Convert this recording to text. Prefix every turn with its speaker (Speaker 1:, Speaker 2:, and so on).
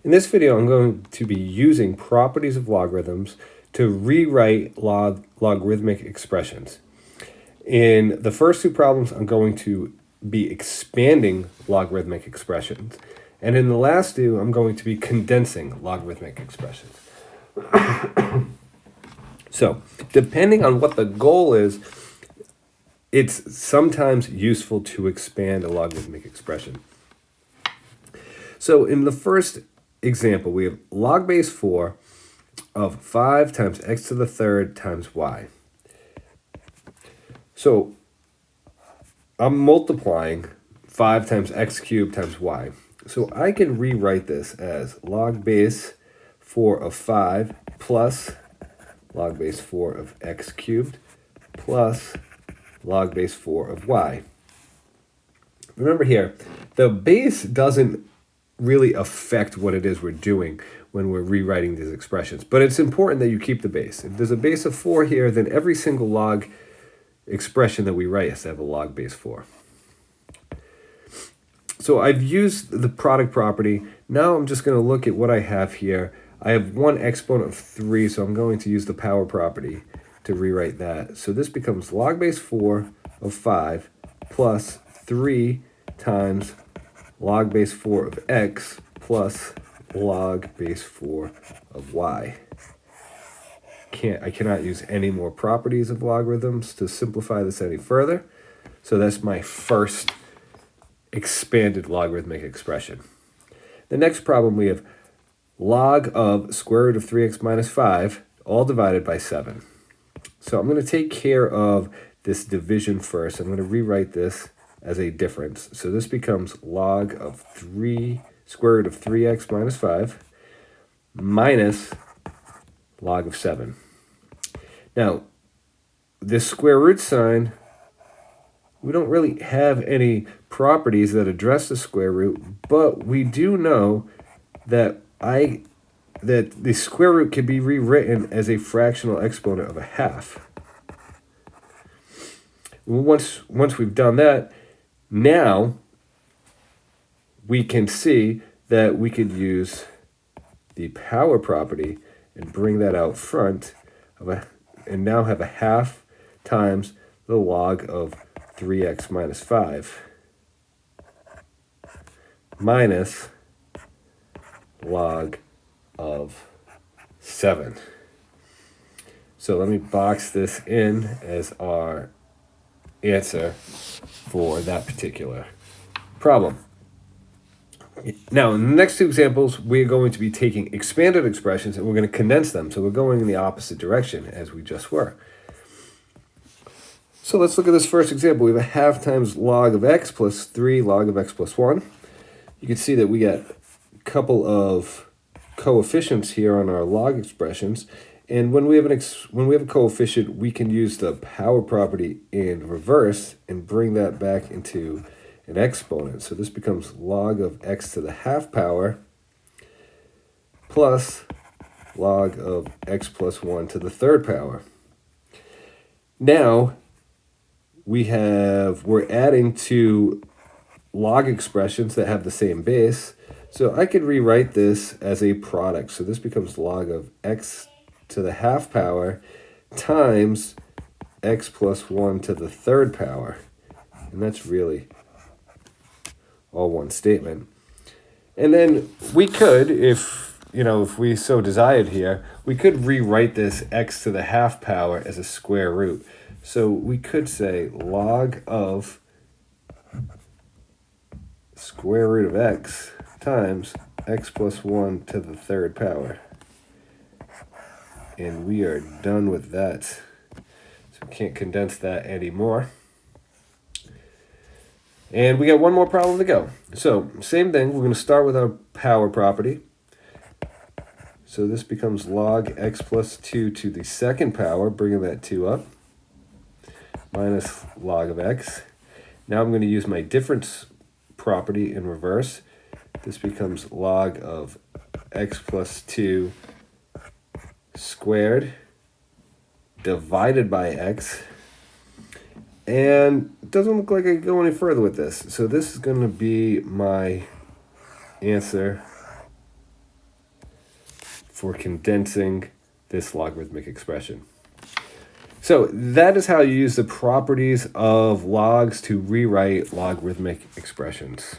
Speaker 1: In this video, I'm going to be using properties of logarithms to rewrite logarithmic expressions. In the first two problems, I'm going to be expanding logarithmic expressions. And in the last two, I'm going to be condensing logarithmic expressions. So, depending on what the goal is, it's sometimes useful to expand a logarithmic expression. So in the first example, we have log base 4 of 5 times x to the third times y. So I'm multiplying 5 times x cubed times y. So I can rewrite this as log base 4 of 5 plus log base 4 of x cubed plus log base 4 of y. Remember here, the base doesn't really affect what it is we're doing when we're rewriting these expressions, but it's important that you keep the base. If there's a base of 4 here, then every single log expression that we write has to have a log base 4. So I've used the product property. Now I'm just going to look at what I have here. I have one exponent of 3, so I'm going to use the power property to rewrite that. So this becomes log base 4 of 5 plus 3 times log base 4 of x plus log base 4 of y. I cannot use any more properties of logarithms to simplify this any further. So that's my first expanded logarithmic expression. The next problem, we have log of square root of 3x minus 5, all divided by 7. So I'm going to take care of this division first. I'm going to rewrite this as a difference. So this becomes log of square root of 3x minus 5 minus log of 7. Now, this square root sign, we don't really have any properties that address the square root, but we do know that the square root can be rewritten as a fractional exponent of a half. Once we've done that, now we can see that we could use the power property and bring that out front and now have a half times the log of 3x minus 5 minus log of 7. So let me box this in as our answer for that particular problem. Now, in the next two examples, we're going to be taking expanded expressions and we're going to condense them. So we're going in the opposite direction as we just were. So let's look at this first example. We have a half times log of x plus 3 log of x plus 1. You can see that we got a couple of coefficients here on our log expressions. And when we have a coefficient, we can use the power property in reverse and bring that back into an exponent. So this becomes log of x to the half power plus log of x plus 1 to the third power. Now we're adding two log expressions that have the same base. So I could rewrite this as a product. So this becomes log of x to the half power times x plus 1 to the third power. And that's really all one statement. And then we could, if we so desired here, we could rewrite this x to the half power as a square root. So we could say log of square root of x times x plus 1 to the third power. And we are done with that. So we can't condense that anymore. And we got one more problem to go. So same thing, we're going to start with our power property. So this becomes log x plus 2 to the second power, bringing that 2 up, minus log of x. Now I'm going to use my difference property in reverse. This becomes log of x plus 2 squared divided by x. And it doesn't look like I can go any further with this. So this is going to be my answer for condensing this logarithmic expression. So that is how you use the properties of logs to rewrite logarithmic expressions.